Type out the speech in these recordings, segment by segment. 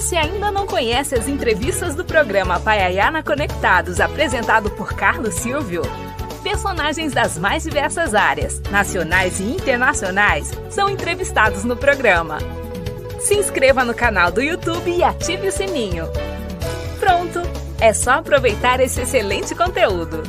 Você ainda não conhece as entrevistas do programa Paiaiana Conectados, apresentado por Carlos Silvio? Personagens das mais diversas áreas, nacionais e internacionais, são entrevistados no programa. Se inscreva no canal do YouTube e ative o sininho. Pronto! É só aproveitar esse excelente conteúdo.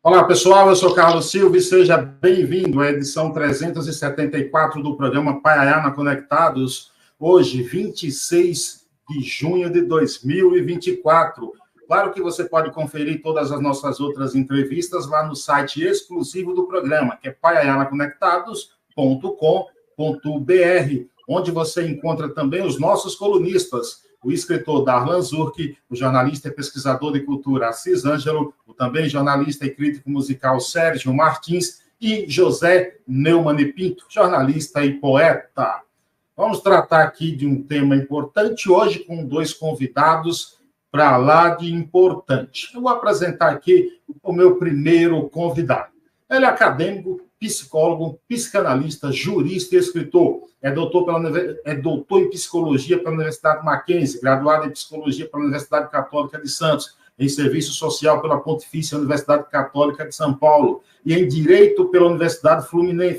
Olá, pessoal, eu sou Carlos Silva e seja bem-vindo à edição 374 do programa Paiaiana Conectados, hoje, 26 de junho de 2024. Claro que você pode conferir todas as nossas outras entrevistas lá no site exclusivo do programa, que é paiaianaconectados.com.br, onde você encontra também os nossos colunistas, o escritor Darlan Zurk, o jornalista e pesquisador de cultura Assis Ângelo, o também jornalista e crítico musical Sérgio Martins e José Neumann e Pinto, jornalista e poeta. Vamos tratar aqui de um tema importante hoje com dois convidados para lá de importante. Eu vou apresentar aqui o meu primeiro convidado. Ele é acadêmico, psicólogo, psicanalista, jurista e escritor. É doutor em psicologia pela Universidade Mackenzie, graduado em psicologia pela Universidade Católica de Santos, em serviço social pela Pontifícia Universidade Católica de São Paulo e em direito pela Universidade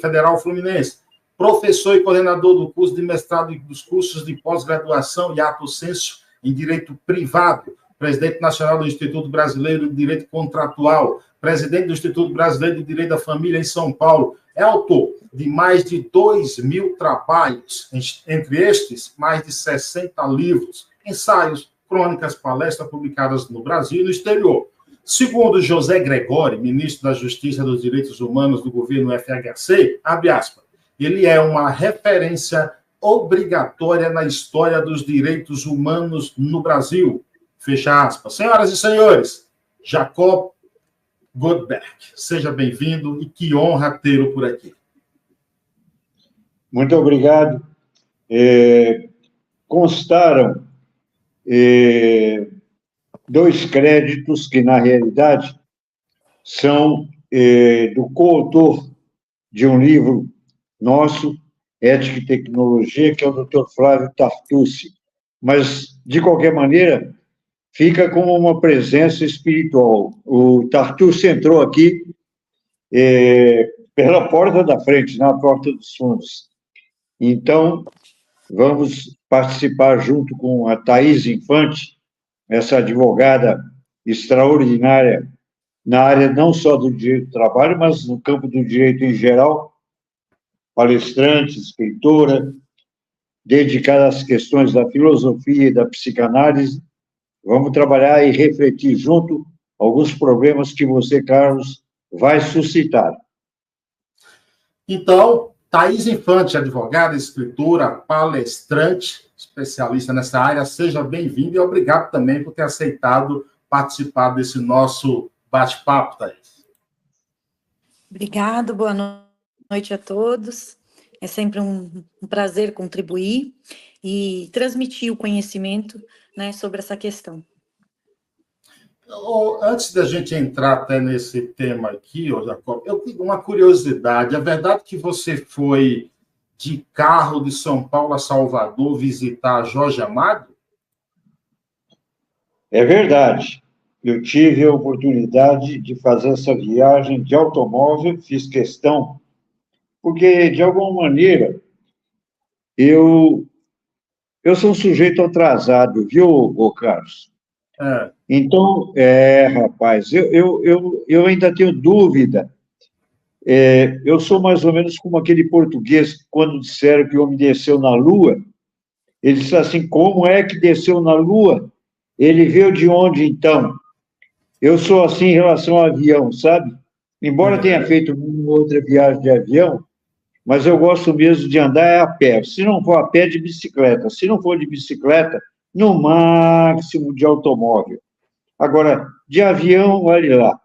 Federal Fluminense. Professor e coordenador do curso de mestrado e dos cursos de pós-graduação e ato sensu em direito privado, presidente nacional do Instituto Brasileiro de Direito Contratual, presidente do Instituto Brasileiro de Direito da Família em São Paulo, é autor de mais de 2.000 trabalhos, entre estes, mais de 60 livros, ensaios, crônicas, palestras publicadas no Brasil e no exterior. Segundo José Gregori, ministro da Justiça e dos Direitos Humanos do governo FHC, abre aspas, ele é uma referência obrigatória na história dos direitos humanos no Brasil, fecha aspas. Senhoras e senhores, Jacob Goldberg, seja bem-vindo e que honra tê-lo por aqui. Muito obrigado. Constaram dois créditos que, na realidade, são do coautor de um livro nosso, Ética e Tecnologia, que é o Dr. Flávio Tartucci. Mas, de qualquer maneira, fica como uma presença espiritual. O Tartucci entrou aqui pela porta da frente, na porta dos fundos. Então, vamos participar junto com a Thaís Infante, essa advogada extraordinária na área não só do direito do trabalho, mas no campo do direito em geral, palestrante, escritora, dedicada às questões da filosofia e da psicanálise. Vamos trabalhar e refletir junto alguns problemas que você, Carlos, vai suscitar. Então, Thaís Infante, advogada, escritora, palestrante, especialista nessa área, seja bem-vinda e obrigado também por ter aceitado participar desse nosso bate-papo, Thaís. Obrigado, boa noite a todos. É sempre um prazer contribuir e transmitir o conhecimento, né, sobre essa questão. Antes da gente entrar até nesse tema aqui, Jacob, eu tenho uma curiosidade. É verdade que você foi de carro de São Paulo a Salvador visitar Jorge Amado? É verdade. Eu tive a oportunidade de fazer essa viagem de automóvel, fiz questão, porque, de alguma maneira, eu sou um sujeito atrasado, viu, Carlos? Então, rapaz, eu ainda tenho dúvida. Eu sou mais ou menos como aquele português que, quando disseram que o homem desceu na Lua, ele disse assim, como é que desceu na Lua? Ele veio de onde, então? Eu sou assim em relação ao avião, sabe? Embora tenha feito uma outra viagem de avião, mas eu gosto mesmo de andar a pé. Se não for a pé, de bicicleta. Se não for de bicicleta, no máximo de automóvel. Agora, de avião, olha lá.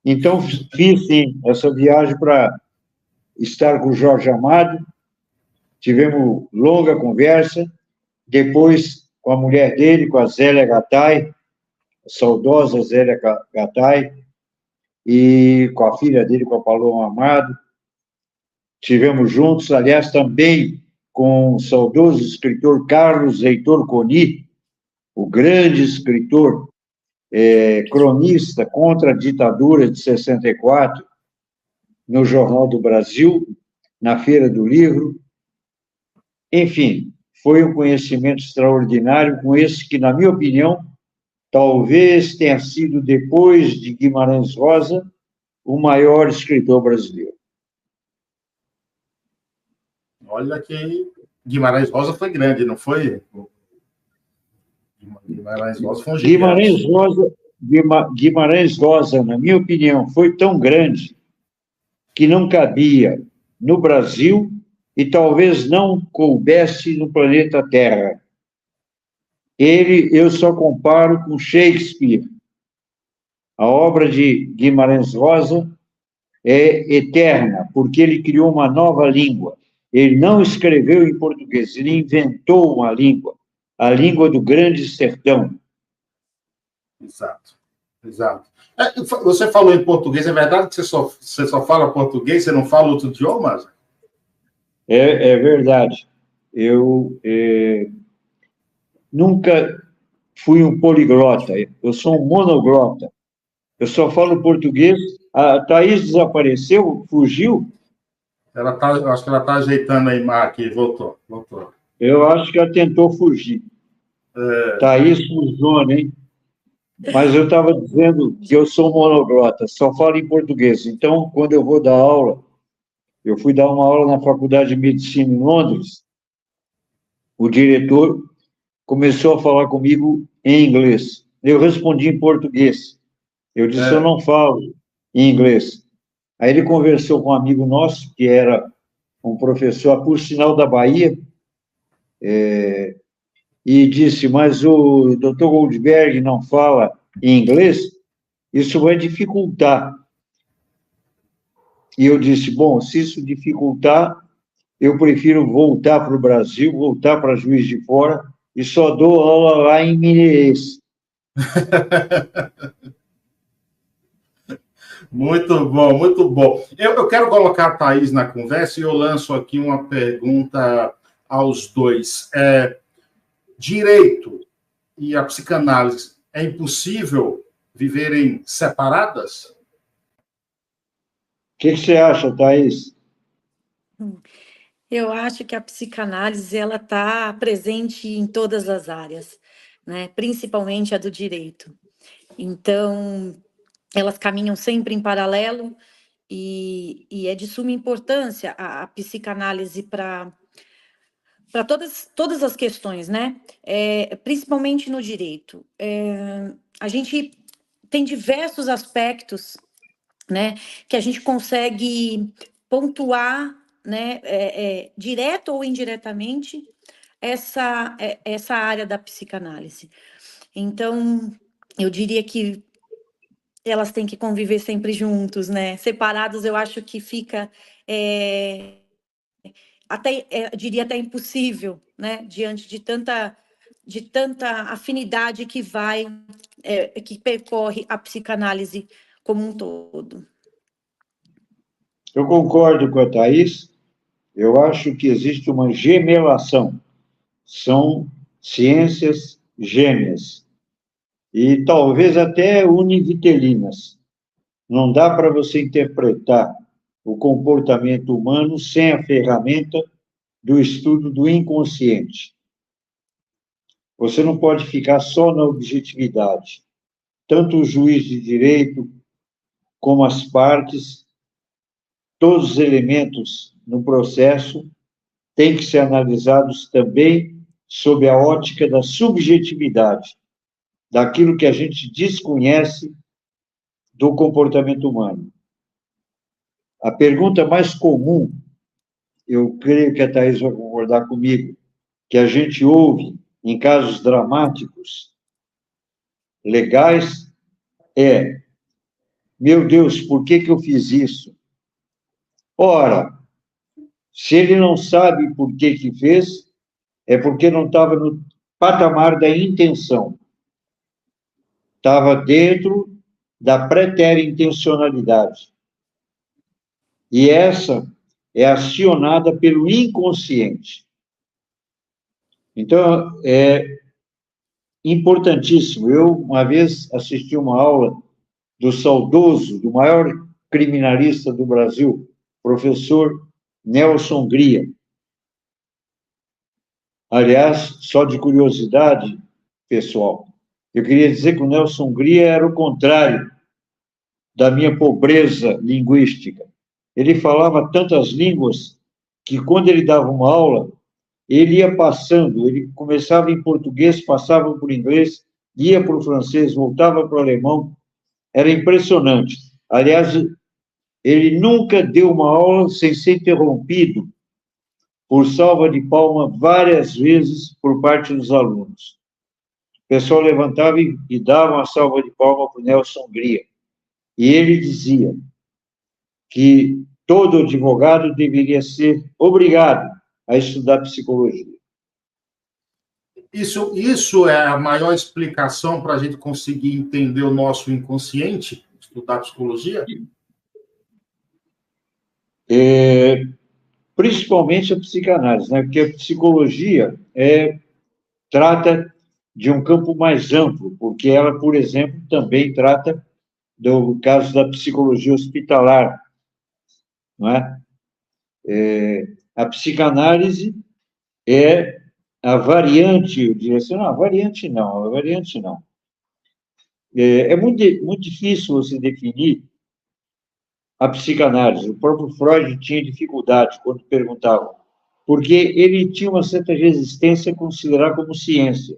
Então, fiz, sim, essa viagem para estar com o Jorge Amado, tivemos longa conversa, depois com a mulher dele, com a Zélia Gattai, a saudosa Zélia Gattai, e com a filha dele, com a Paloma Amado, tivemos juntos, aliás, também com o saudoso escritor Carlos Heitor Coni, o grande escritor, cronista contra a ditadura de 64, no Jornal do Brasil, na Feira do Livro. Enfim, foi um conhecimento extraordinário, com esse que, na minha opinião, talvez tenha sido, depois de Guimarães Rosa, o maior escritor brasileiro. Olha que Guimarães Rosa foi grande, não foi? Guimarães Rosa foi um gigante. Guimarães Rosa, na minha opinião, foi tão grande que não cabia no Brasil e talvez não coubesse no planeta Terra. Eu só comparo com Shakespeare. A obra de Guimarães Rosa é eterna, porque ele criou uma nova língua. Ele não escreveu em português, ele inventou uma língua, a língua do Grande Sertão. Exato, exato. Você falou em português, é verdade que você só fala português, você não fala outro idioma? É verdade. Eu nunca fui um poliglota, eu sou um monoglota. Eu só falo português. A Thaís desapareceu, fugiu? Eu acho que ela está ajeitando a imagem aqui, voltou. Eu acho que ela tentou fugir. Thaís fugiu, hein? Mas eu estava dizendo que eu sou monoglota, só falo em português. Então, quando eu vou dar aula, eu fui dar uma aula na Faculdade de Medicina em Londres, o diretor começou a falar comigo em inglês. Eu respondi em português. Eu disse, eu não falo em inglês. Aí ele conversou com um amigo nosso, que era um professor, por sinal, da Bahia, e disse, mas o Dr. Goldberg não fala em inglês? Isso vai dificultar. E eu disse, bom, se isso dificultar, eu prefiro voltar para o Brasil, voltar para Juiz de Fora, e só dou aula lá em Mineirês. Muito bom, muito bom. Eu quero colocar a Thaís na conversa e eu lanço aqui uma pergunta aos dois. Direito e a psicanálise, é impossível viverem separadas? O que você acha, Thaís? Eu acho que a psicanálise ela está presente em todas as áreas, né? Principalmente a do direito. Então, elas caminham sempre em paralelo e é de suma importância a psicanálise para todas as questões, né? Principalmente no direito. A gente tem diversos aspectos, né, que a gente consegue pontuar, né, direto ou indiretamente, essa área da psicanálise. Então, eu diria que elas têm que conviver sempre juntos, né? Separados, eu acho que fica diria até impossível, né? Diante de tanta afinidade que que percorre a psicanálise como um todo. Eu concordo com a Thaís. Eu acho que existe uma gemelação. São ciências gêmeas. E talvez até univitelinas. Não dá para você interpretar o comportamento humano sem a ferramenta do estudo do inconsciente. Você não pode ficar só na objetividade. Tanto o juiz de direito como as partes, todos os elementos no processo têm que ser analisados também sob a ótica da subjetividade, daquilo que a gente desconhece do comportamento humano. A pergunta mais comum, eu creio que a Thaís vai concordar comigo, que a gente ouve em casos dramáticos, legais é: meu Deus, por que que eu fiz isso? Ora, se ele não sabe por que que fez, é porque não estava no patamar da intenção. Estava dentro da pretéria intencionalidade. E essa é acionada pelo inconsciente. Então, é importantíssimo. Eu, uma vez, assisti uma aula do saudoso, do maior criminalista do Brasil, professor Nelson Gria. Aliás, só de curiosidade, pessoal, eu queria dizer que o Nelson Gria era o contrário da minha pobreza linguística. Ele falava tantas línguas que, quando ele dava uma aula, ele ia passando, ele começava em português, passava por inglês, ia para o francês, voltava para o alemão. Era impressionante. Aliás, ele nunca deu uma aula sem ser interrompido por salva de palma várias vezes por parte dos alunos. O pessoal levantava e dava uma salva de palma para o Nelson Gria. E ele dizia que todo advogado deveria ser obrigado a estudar psicologia. Isso é a maior explicação para a gente conseguir entender o nosso inconsciente, estudar psicologia? Principalmente a psicanálise, né? Porque a psicologia trata de um campo mais amplo, porque ela, por exemplo, também trata do caso da psicologia hospitalar, não é? A psicanálise é a variante, eu diria assim, não, a variante não. É muito difícil você definir a psicanálise. O próprio Freud tinha dificuldade quando perguntavam, porque ele tinha uma certa resistência a considerar como ciência.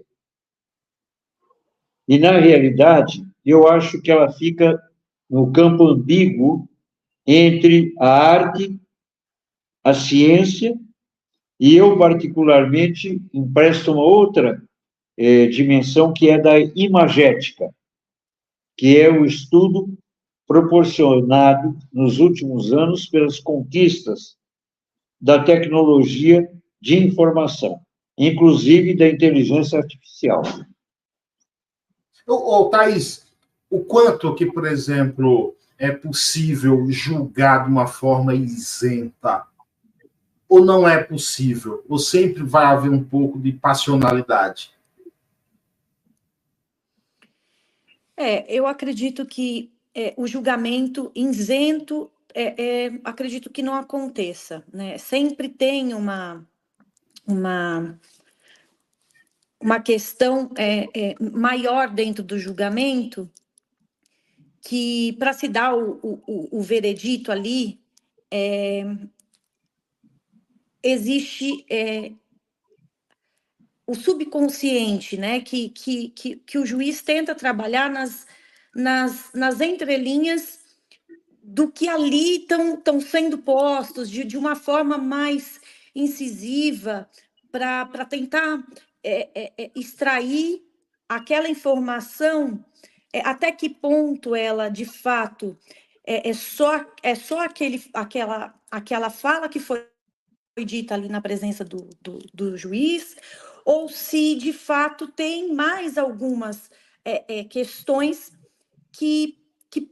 E, na realidade, eu acho que ela fica no campo ambíguo entre a arte, a ciência, e eu, particularmente, empresto uma outra dimensão, que é da imagética, que é o estudo proporcionado nos últimos anos pelas conquistas da tecnologia de informação, inclusive da inteligência artificial. Thaís, o quanto que, por exemplo, é possível julgar de uma forma isenta? Ou não é possível? Ou sempre vai haver um pouco de passionalidade? Eu acredito que o julgamento isento, acredito que não aconteça, né? Sempre tem uma questão maior dentro do julgamento, que para se dar o veredito ali, existe o subconsciente, né? Que o juiz tenta trabalhar nas entrelinhas do que ali estão sendo postos, de uma forma mais incisiva, para tentar extrair aquela informação, até que ponto ela, de fato, é só aquela fala que foi dita ali na presença do juiz, ou se, de fato, tem mais algumas questões que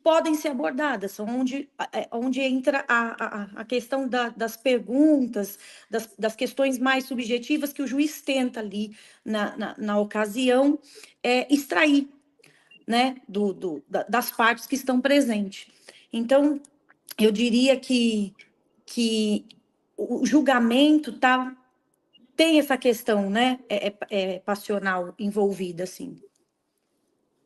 podem ser abordadas, onde entra a questão das perguntas, das questões mais subjetivas que o juiz tenta ali, na ocasião, extrair, né, das partes que estão presentes. Então, eu diria que o julgamento tem essa questão, né, passional envolvida, assim.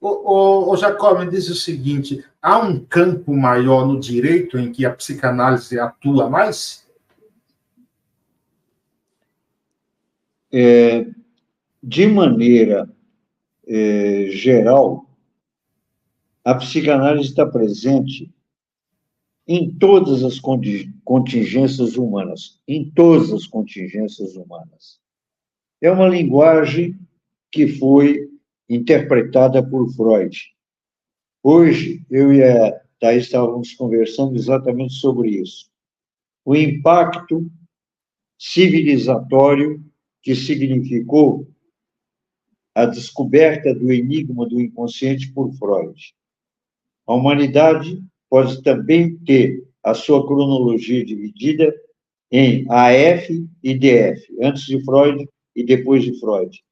O Jacob me diz o seguinte: há um campo maior no direito em que a psicanálise atua mais? De maneira geral, a psicanálise está presente em todas as contingências humanas, em todas as contingências humanas. É uma linguagem que foi interpretada por Freud. Hoje, eu e a Thais estávamos conversando exatamente sobre isso. O impacto civilizatório que significou a descoberta do enigma do inconsciente por Freud. A humanidade pode também ter a sua cronologia dividida em AF e DF, antes de Freud e depois de Freud.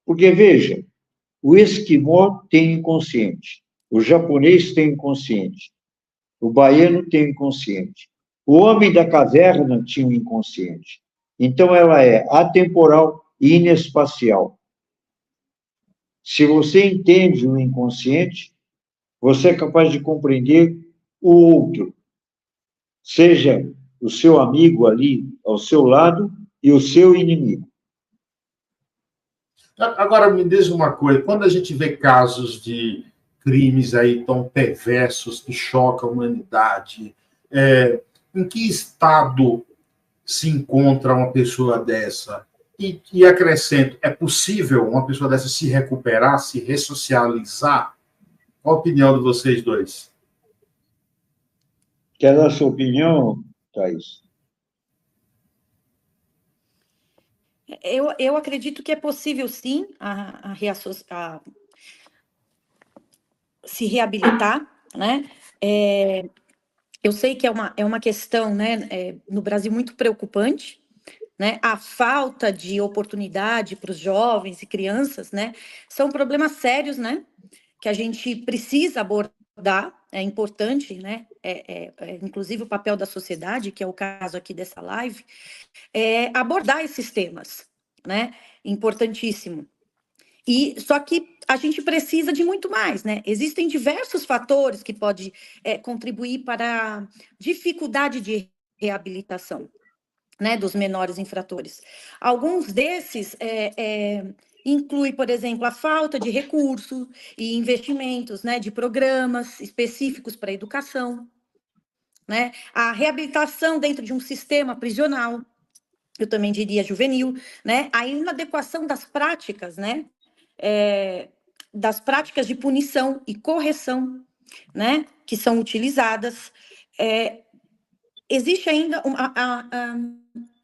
Porque, veja, o esquimó tem inconsciente, o japonês tem inconsciente, o baiano tem inconsciente, o homem da caverna tinha um inconsciente. Então, ela é atemporal e inespacial. Se você entende o inconsciente, você é capaz de compreender o outro, seja o seu amigo ali ao seu lado e o seu inimigo. Agora, me diz uma coisa, quando a gente vê casos de crimes aí tão perversos que chocam a humanidade, em que estado se encontra uma pessoa dessa? E acrescento, é possível uma pessoa dessa se recuperar, se ressocializar? Qual a opinião de vocês dois? Quer dar a sua opinião, Thais? Eu acredito que é possível, sim, se reabilitar, né? Eu sei que é uma questão, né, no Brasil muito preocupante, né? A falta de oportunidade para os jovens e crianças, né? São problemas sérios, né? Que a gente precisa abordar, é importante, né? Inclusive o papel da sociedade, que é o caso aqui dessa live, abordar esses temas, né? Importantíssimo. Só que a gente precisa de muito mais, né? Existem diversos fatores que podem contribuir para a dificuldade de reabilitação, né, dos menores infratores. Alguns desses inclui, por exemplo, a falta de recursos e investimentos, né, de programas específicos para a educação, né? A reabilitação dentro de um sistema prisional, eu também diria juvenil, né? A inadequação das práticas, né? Das práticas de punição e correção, né? Que são utilizadas. Existe ainda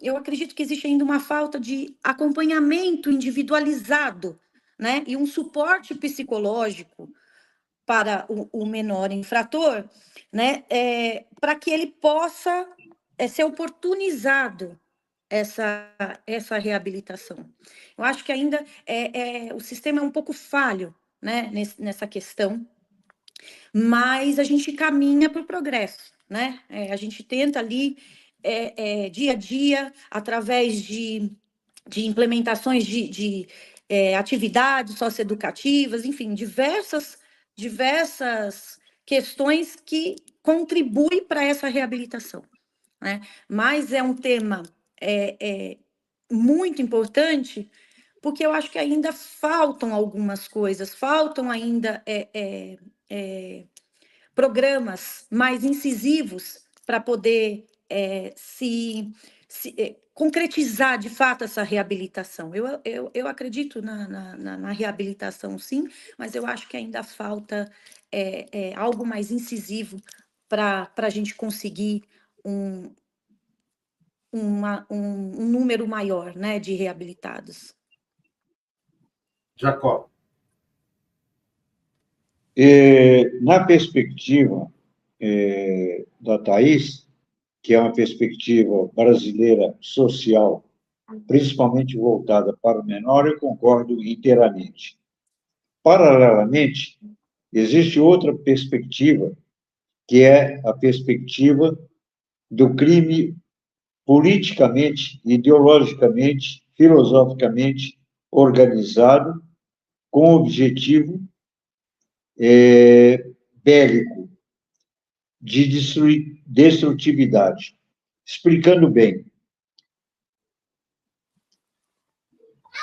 eu acredito que existe ainda uma falta de acompanhamento individualizado, né? E um suporte psicológico para o menor infrator, né? Para que ele possa ser oportunizado essa reabilitação. Eu acho que ainda o sistema é um pouco falho, né? Nessa questão, mas a gente caminha para o progresso, né? A gente tenta ali, dia a dia, através de implementações de atividades socioeducativas, enfim, diversas questões que contribuem para essa reabilitação, né? Mas é um tema muito importante, porque eu acho que ainda faltam algumas coisas, faltam ainda programas mais incisivos para poder concretizar de fato essa reabilitação. Eu acredito na reabilitação, sim, mas eu acho que ainda falta algo mais incisivo para a gente conseguir um número maior, né, de reabilitados. Jacó. Na perspectiva da Thais, que é uma perspectiva brasileira social, principalmente voltada para o menor, eu concordo inteiramente. Paralelamente, existe outra perspectiva, que é a perspectiva do crime politicamente, ideologicamente, filosoficamente organizado, com objetivo bélico, de destrutividade. Explicando bem,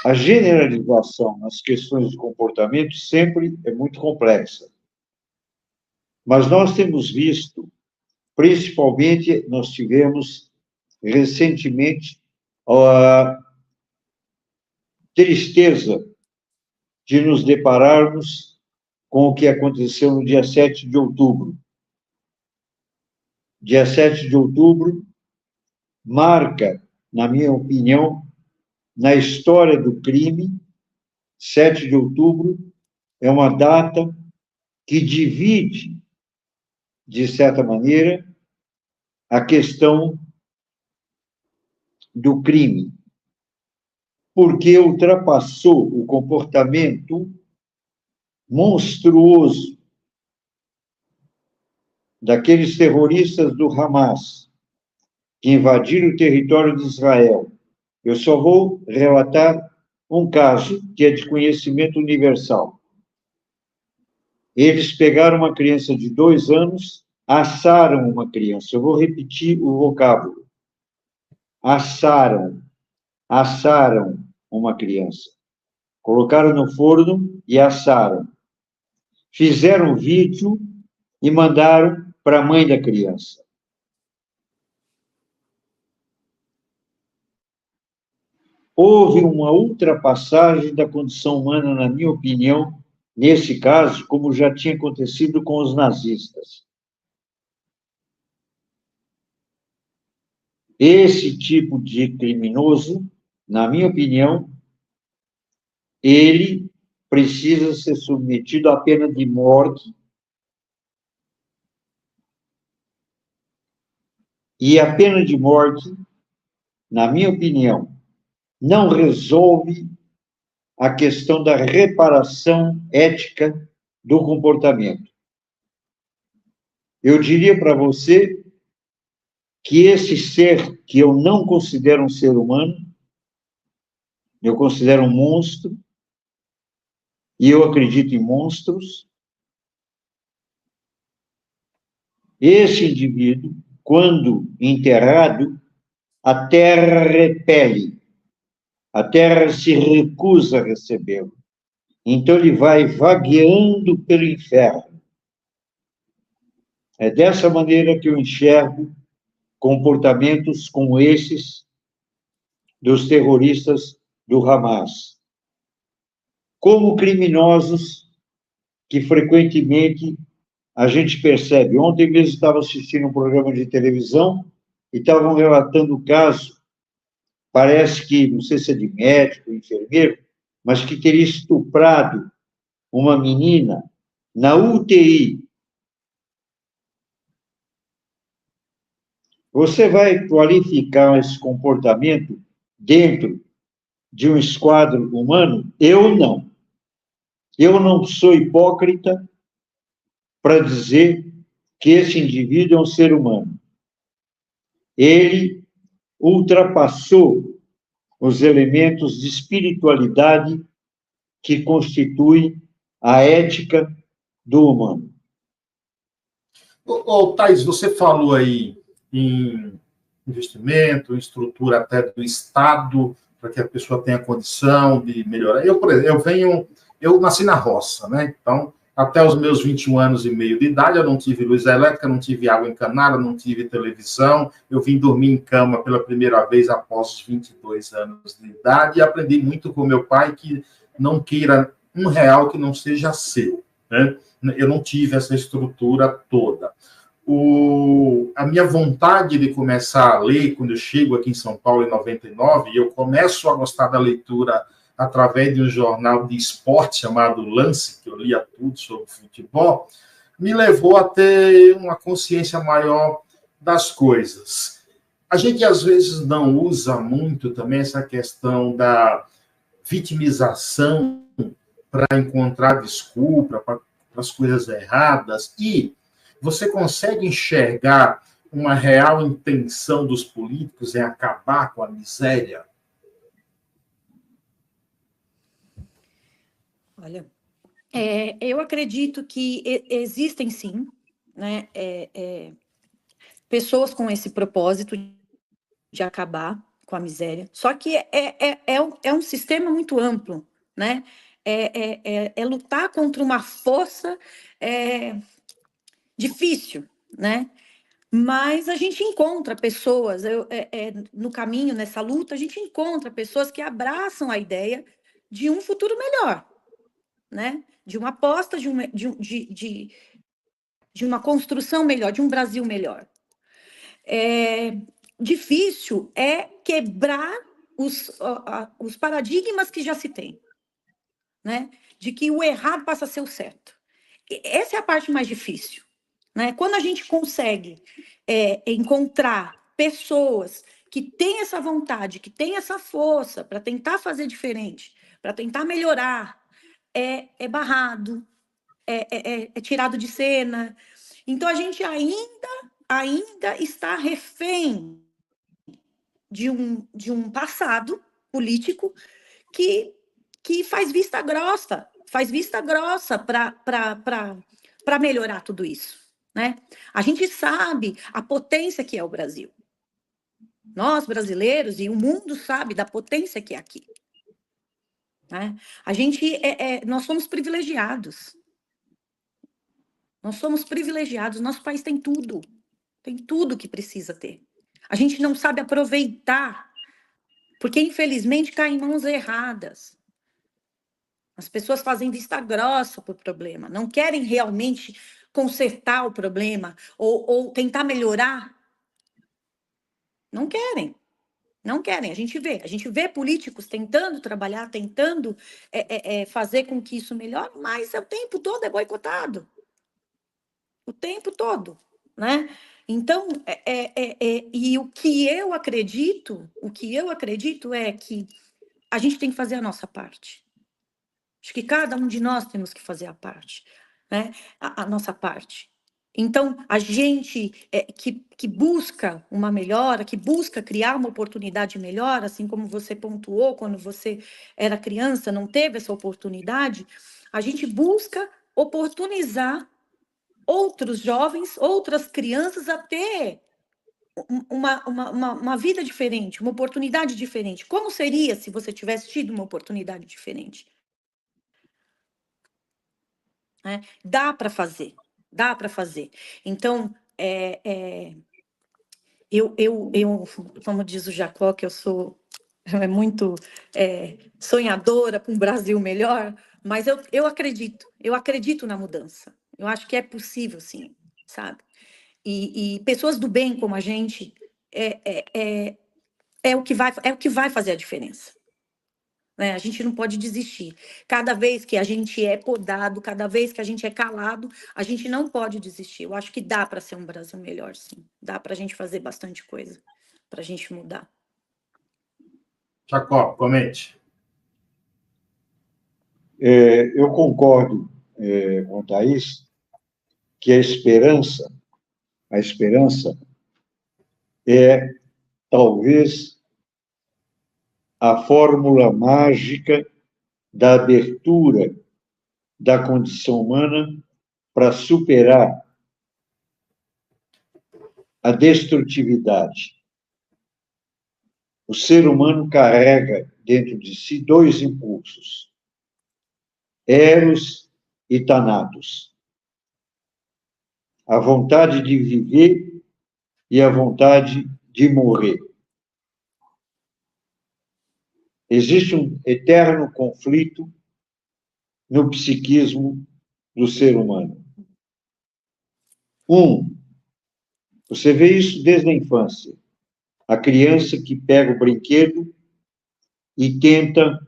a generalização nas questões de comportamento sempre é muito complexa. Mas nós temos visto, principalmente, nós tivemos recentemente a tristeza de nos depararmos com o que aconteceu no dia 7 de outubro. Dia 7 de outubro marca, na minha opinião, na história do crime, 7 de outubro é uma data que divide, de certa maneira, a questão do crime, porque ultrapassou o comportamento monstruoso daqueles terroristas do Hamas que invadiram o território de Israel. Eu só vou relatar um caso que é de conhecimento universal. Eles pegaram uma criança de 2 anos, assaram uma criança. Eu vou repetir o vocábulo. Assaram uma criança. Colocaram no forno e assaram. Fizeram um vídeo e mandaram para a mãe da criança. Houve uma ultrapassagem da condição humana, na minha opinião, nesse caso, como já tinha acontecido com os nazistas. Esse tipo de criminoso, na minha opinião, ele precisa ser submetido à pena de morte. E a pena de morte, na minha opinião, não resolve a questão da reparação ética do comportamento. Eu diria para você que esse ser, que eu não considero um ser humano, eu considero um monstro, e eu acredito em monstros, esse indivíduo, quando enterrado, a terra repele, a terra se recusa a recebê-lo. Então ele vai vagueando pelo inferno. É dessa maneira que eu enxergo comportamentos como esses dos terroristas do Hamas. Como criminosos que frequentemente a gente percebe. Ontem mesmo estava assistindo um programa de televisão e estavam relatando o caso, parece que, não sei se é de médico, enfermeiro, mas que teria estuprado uma menina na UTI. Você vai qualificar esse comportamento dentro de um esquadro humano? Eu não. Eu não sou hipócrita para dizer que esse indivíduo é um ser humano. Ele ultrapassou os elementos de espiritualidade que constituem a ética do humano. Thais, você falou aí em investimento, em estrutura até do Estado, para que a pessoa tenha condição de melhorar. Eu, por exemplo, eu nasci na roça, né? Então, até os meus 21 anos e meio de idade, eu não tive luz elétrica, não tive água encanada, não tive televisão. Eu vim dormir em cama pela primeira vez após os 22 anos de idade e aprendi muito com meu pai que não queira R$1 que não seja seu, né? Eu não tive essa estrutura toda. A minha vontade de começar a ler, quando eu chego aqui em São Paulo em 99, eu começo a gostar da leitura através de um jornal de esporte chamado Lance, que eu lia tudo sobre futebol, me levou a ter uma consciência maior das coisas. A gente, às vezes, não usa muito também essa questão da vitimização para encontrar desculpa para as coisas erradas, e você consegue enxergar uma real intenção dos políticos em acabar com a miséria? Olha, eu acredito que existem, sim, né, pessoas com esse propósito de acabar com a miséria, só que é um sistema muito amplo, né? É lutar contra uma força difícil, né? Mas a gente encontra pessoas, no caminho, nessa luta, a gente encontra pessoas que abraçam a ideia de um futuro melhor, né? De uma aposta, de uma construção melhor, de um Brasil melhor. Difícil é quebrar os paradigmas que já se tem, né? De que o errado passa a ser o certo. Essa é a parte mais difícil, né? Quando a gente consegue encontrar pessoas que têm essa vontade, que têm essa força para tentar fazer diferente, para tentar melhorar, é barrado, é tirado de cena. Então, a gente ainda está refém de um passado político que faz vista grossa para melhorar tudo isso, né? A gente sabe a potência que é o Brasil. Nós, brasileiros, e o mundo sabe da potência que é aqui. Né? Nós somos privilegiados. Nós somos privilegiados. Nosso país tem tudo que precisa ter. A gente não sabe aproveitar, porque, infelizmente, cai em mãos erradas. As pessoas fazem vista grossa para o problema, não querem realmente consertar o problema ou tentar melhorar. Não querem. A gente vê políticos tentando trabalhar, tentando fazer com que isso melhore, mas o tempo todo é boicotado. O tempo todo, né? Então, e o que eu acredito é que a gente tem que fazer a nossa parte. Acho que cada um de nós temos que fazer a parte, né? A nossa parte. Então, a gente que busca uma melhora, que busca criar uma oportunidade melhor, assim como você pontuou, quando você era criança, não teve essa oportunidade, a gente busca oportunizar outros jovens, outras crianças a ter uma vida diferente, uma oportunidade diferente. Como seria se você tivesse tido uma oportunidade diferente? Dá para fazer. Então, eu, como diz o Jacó, que eu sou muito sonhadora com um Brasil melhor, mas eu acredito na mudança. Eu acho que é possível, sim, sabe? E pessoas do bem como a gente é o que vai fazer a diferença. A gente não pode desistir. Cada vez que a gente é podado, cada vez que a gente é calado, a gente não pode desistir. Eu acho que dá para ser um Brasil melhor, sim. Dá para a gente fazer bastante coisa, para a gente mudar. Jacó, comente. Eu concordo com a Thaís que a esperança é talvez a fórmula mágica da abertura da condição humana para superar a destrutividade. O ser humano carrega dentro de si dois impulsos, Eros e Thanatos. A vontade de viver e a vontade de morrer. Existe um eterno conflito no psiquismo do ser humano. Você vê isso desde a infância. A criança que pega o brinquedo e tenta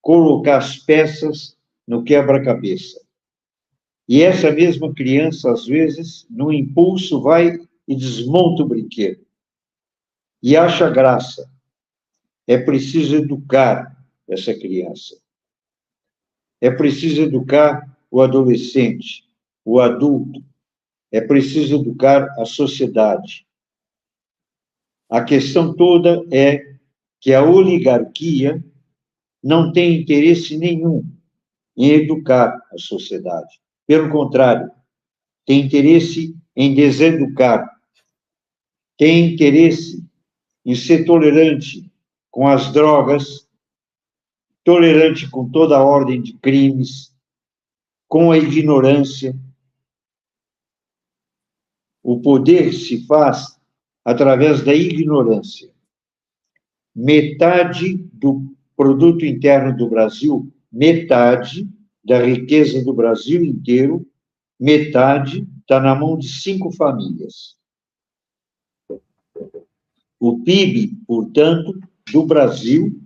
colocar as peças no quebra-cabeça. E essa mesma criança, às vezes, no impulso, vai e desmonta o brinquedo. E acha graça. É preciso educar essa criança. É preciso educar o adolescente, o adulto. É preciso educar a sociedade. A questão toda é que a oligarquia não tem interesse nenhum em educar a sociedade. Pelo contrário, tem interesse em deseducar. Tem interesse em ser tolerante com as drogas, tolerante com toda a ordem de crimes, com a ignorância. O poder se faz através da ignorância. Metade do produto interno do Brasil, metade da riqueza do Brasil inteiro, metade está na mão de 5 famílias. O PIB, portanto, do Brasil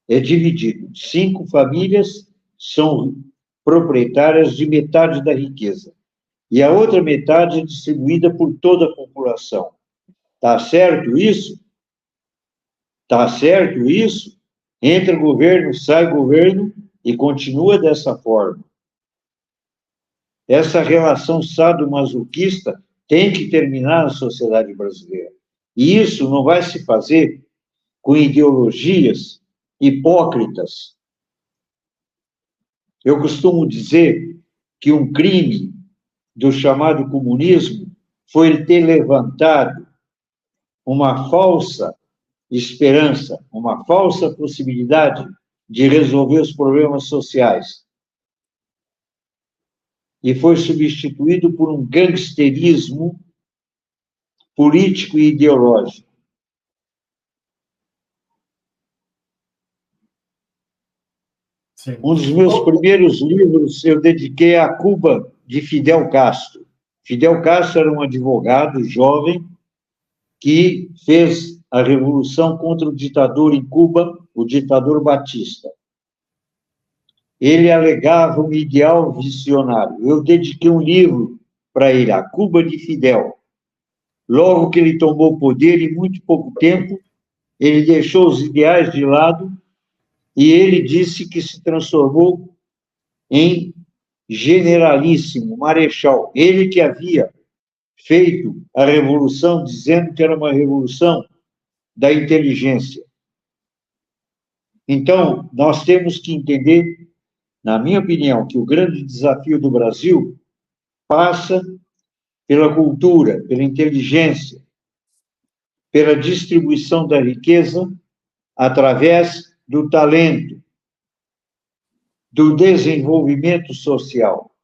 é dividido. 5 famílias são proprietárias de metade da riqueza. E a outra metade é distribuída por toda a população. Está certo isso? Está certo isso? Entra governo, sai governo e continua dessa forma. Essa relação sadomasoquista tem que terminar na sociedade brasileira. E isso não vai se fazer com ideologias hipócritas. Eu costumo dizer que um crime do chamado comunismo foi ele ter levantado uma falsa esperança, uma falsa possibilidade de resolver os problemas sociais. E foi substituído por um gangsterismo político e ideológico. Sim. Um dos meus primeiros livros eu dediquei a Cuba, de Fidel Castro. Fidel Castro era um advogado jovem que fez a revolução contra o ditador em Cuba, o ditador Batista. Ele alegava um ideal visionário. Eu dediquei um livro para ele, A Cuba de Fidel. Logo que ele tomou o poder, em muito pouco tempo, ele deixou os ideais de lado e ele disse que se transformou em generalíssimo, marechal. Ele que havia feito a revolução, dizendo que era uma revolução da inteligência. Então, nós temos que entender, na minha opinião, que o grande desafio do Brasil passa pela cultura, pela inteligência, pela distribuição da riqueza através do talento, do desenvolvimento social.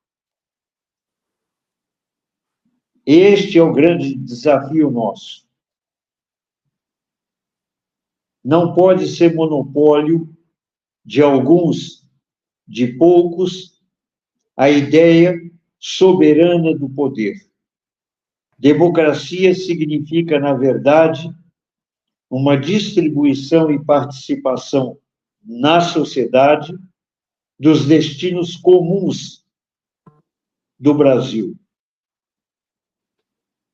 Este é o grande desafio nosso. Não pode ser monopólio de alguns, de poucos, a ideia soberana do poder. Democracia significa, na verdade, uma distribuição e participação na sociedade dos destinos comuns do Brasil.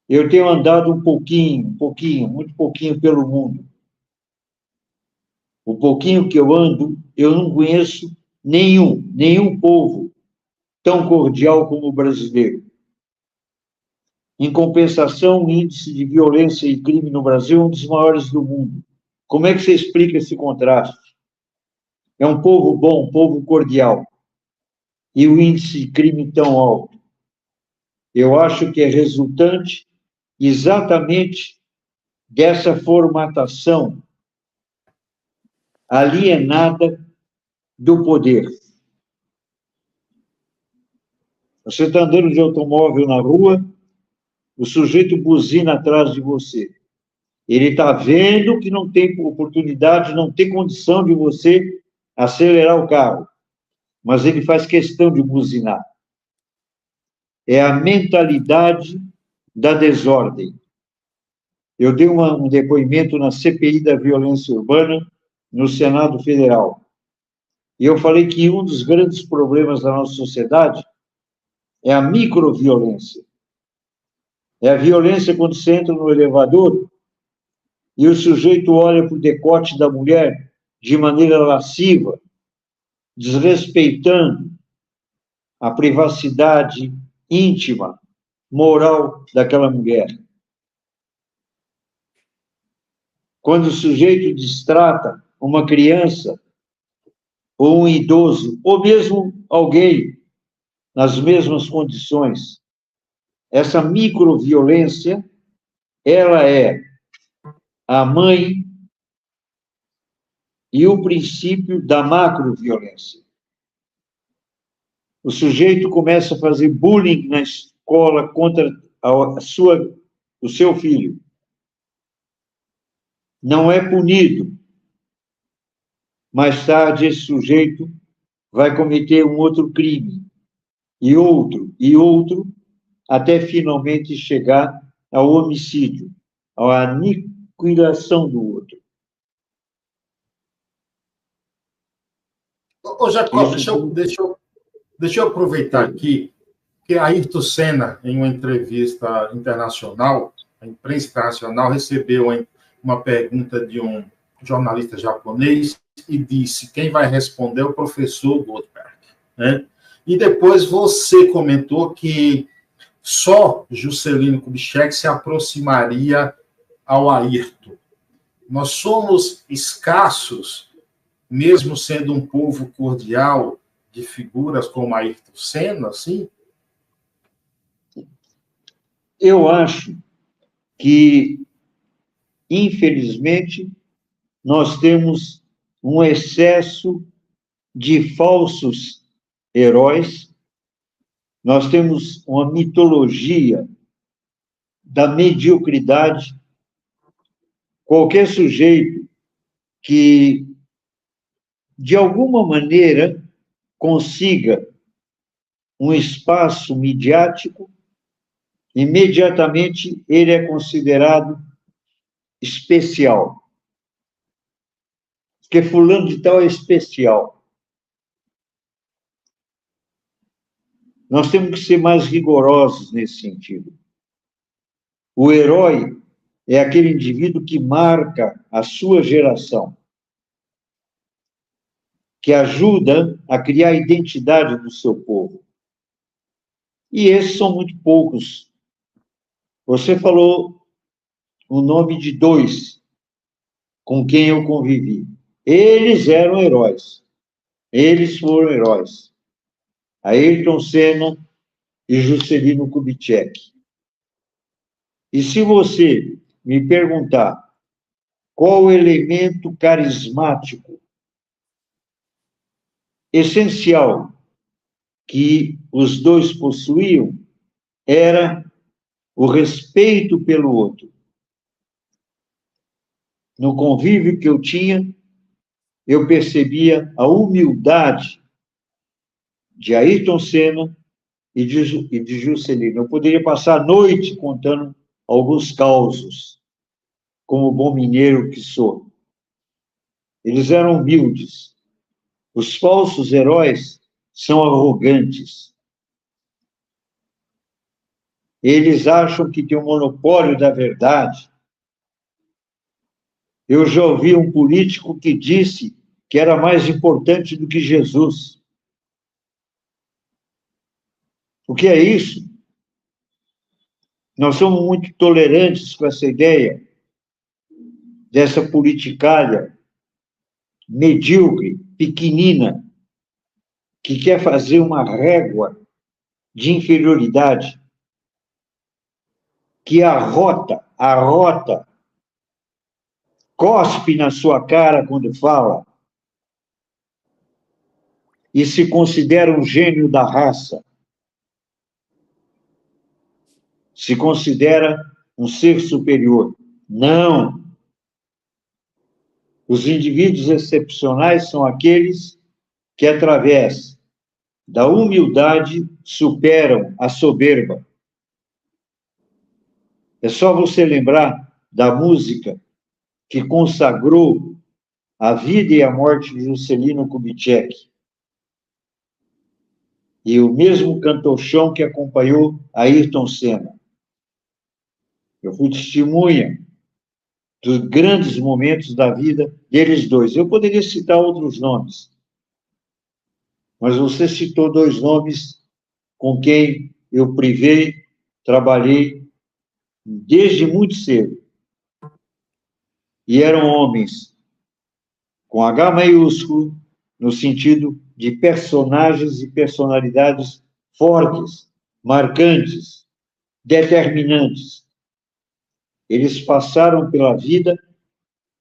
Eu tenho andado muito pouquinho pelo mundo. O pouquinho que eu ando, eu não conheço nenhum povo tão cordial como o brasileiro. Em compensação, o índice de violência e crime no Brasil é um dos maiores do mundo. Como é que você explica esse contraste? É um povo bom, um povo cordial, e o índice de crime tão alto. Eu acho que é resultante exatamente dessa formatação alienada do poder. Você está andando de automóvel na rua, o sujeito buzina atrás de você. Ele está vendo que não tem oportunidade, não tem condição de você acelerar o carro, mas ele faz questão de buzinar. É a mentalidade da desordem. Eu dei um depoimento na CPI da violência urbana no Senado Federal. E eu falei que um dos grandes problemas da nossa sociedade é a microviolência. É a violência quando você entra no elevador e o sujeito olha para o decote da mulher de maneira lasciva, desrespeitando a privacidade íntima, moral daquela mulher. Quando o sujeito destrata uma criança, ou um idoso, ou mesmo alguém nas mesmas condições, essa microviolência, ela é a mãe e o princípio da macroviolência. O sujeito começa a fazer bullying na escola contra o seu filho. Não é punido. Mais tarde, esse sujeito vai cometer um outro crime, e outro, até finalmente chegar ao homicídio, à aniquilação do outro. Ô, Jacob, deixa eu aproveitar aqui que Ayrton Senna, em uma entrevista internacional, a imprensa internacional recebeu uma pergunta de um jornalista japonês e disse: quem vai responder é o professor Goldberg, né? E depois você comentou que só Juscelino Kubitschek se aproximaria ao Ayrton. Nós somos escassos, mesmo sendo um povo cordial, de figuras como Ayrton Senna, assim? Eu acho que, infelizmente, nós temos um excesso de falsos heróis, nós temos uma mitologia da mediocridade. Qualquer sujeito que, de alguma maneira, consiga um espaço midiático, imediatamente ele é considerado especial. Porque fulano de tal é especial. Nós temos que ser mais rigorosos nesse sentido. O herói é aquele indivíduo que marca a sua geração, que ajuda a criar a identidade do seu povo. E esses são muito poucos. Você falou o nome de 2 com quem eu convivi. Eles eram heróis. Eles foram heróis. Ayrton Senna e Juscelino Kubitschek. E se você me perguntar qual o elemento carismático essencial que os 2 possuíam, era o respeito pelo outro. No convívio que eu tinha, eu percebia a humildade de Ayrton Senna e de Juscelino. Eu poderia passar a noite contando alguns causos, como bom mineiro que sou. Eles eram humildes. Os falsos heróis são arrogantes. Eles acham que têm o monopólio da verdade. Eu já ouvi um político que disse que era mais importante do que Jesus. O que é isso? Nós somos muito tolerantes com essa ideia dessa politicalha medíocre, pequenina, que quer fazer uma régua de inferioridade, que arrota, cospe na sua cara quando fala e se considera um gênio da raça, se considera um ser superior. Não! Os indivíduos excepcionais são aqueles que, através da humildade, superam a soberba. É só você lembrar da música que consagrou a vida e a morte de Juscelino Kubitschek. E o mesmo cantor-chão que acompanhou Ayrton Senna. Eu fui testemunha dos grandes momentos da vida deles 2. Eu poderia citar outros nomes, mas você citou 2 nomes com quem eu privei, trabalhei desde muito cedo. E eram homens com H maiúsculo, no sentido de personagens e personalidades fortes, marcantes, determinantes. Eles passaram pela vida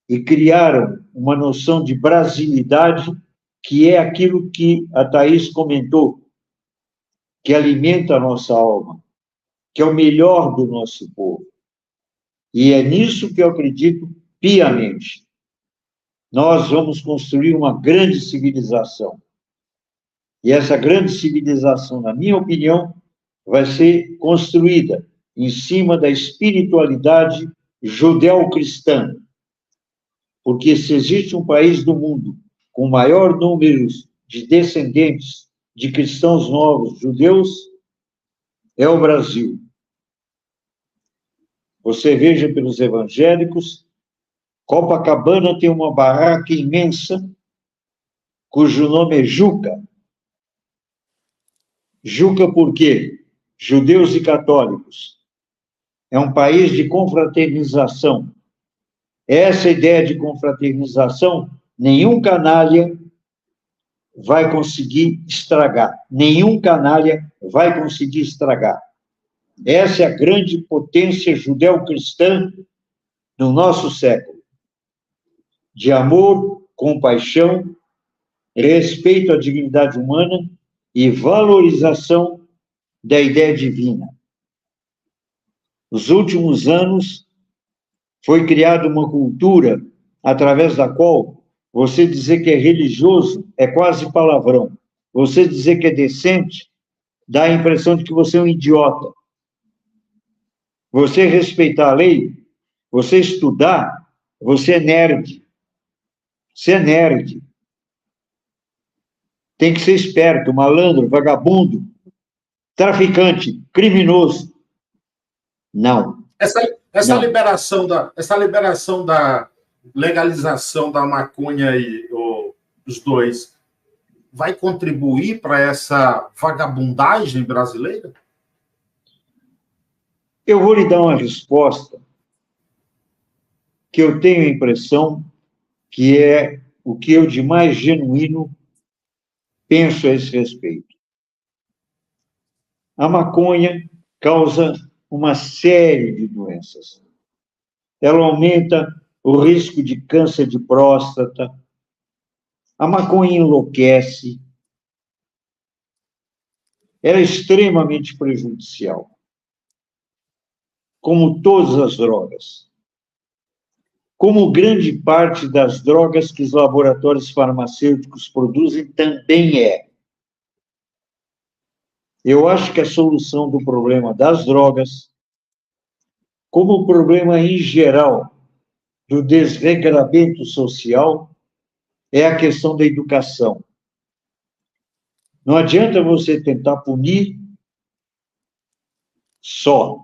e criaram uma noção de brasilidade, que é aquilo que a Thaís comentou, que alimenta a nossa alma, que é o melhor do nosso povo. E é nisso que eu acredito piamente. Nós vamos construir uma grande civilização. E essa grande civilização, na minha opinião, vai ser construída em cima da espiritualidade judeu-cristã. Porque se existe um país do mundo com maior número de descendentes de cristãos novos, judeus, é o Brasil. Você veja pelos evangélicos, Copacabana tem uma barraca imensa, cujo nome é Juca. Juca por quê? Judeus e católicos. É um país de confraternização. Essa ideia de confraternização, nenhum canalha vai conseguir estragar. Nenhum canalha vai conseguir estragar. Essa é a grande potência judeu-cristã do nosso século. De amor, compaixão, respeito à dignidade humana e valorização da ideia divina. Nos últimos anos, foi criada uma cultura através da qual você dizer que é religioso é quase palavrão. Você dizer que é decente dá a impressão de que você é um idiota. Você respeitar a lei, você estudar, você é nerd. Você é nerd. Tem que ser esperto, malandro, vagabundo, traficante, criminoso. Não. Essa liberação da legalização da maconha e os dois vai contribuir para essa vagabundagem brasileira? Eu vou lhe dar uma resposta que eu tenho a impressão que é o que eu de mais genuíno penso a esse respeito. A maconha causa uma série de doenças. Ela aumenta o risco de câncer de próstata. A maconha enlouquece. Ela é extremamente prejudicial. Como todas as drogas. Como grande parte das drogas que os laboratórios farmacêuticos produzem também é. Eu acho que a solução do problema das drogas, como o problema em geral do desregramento social, é a questão da educação. Não adianta você tentar punir só.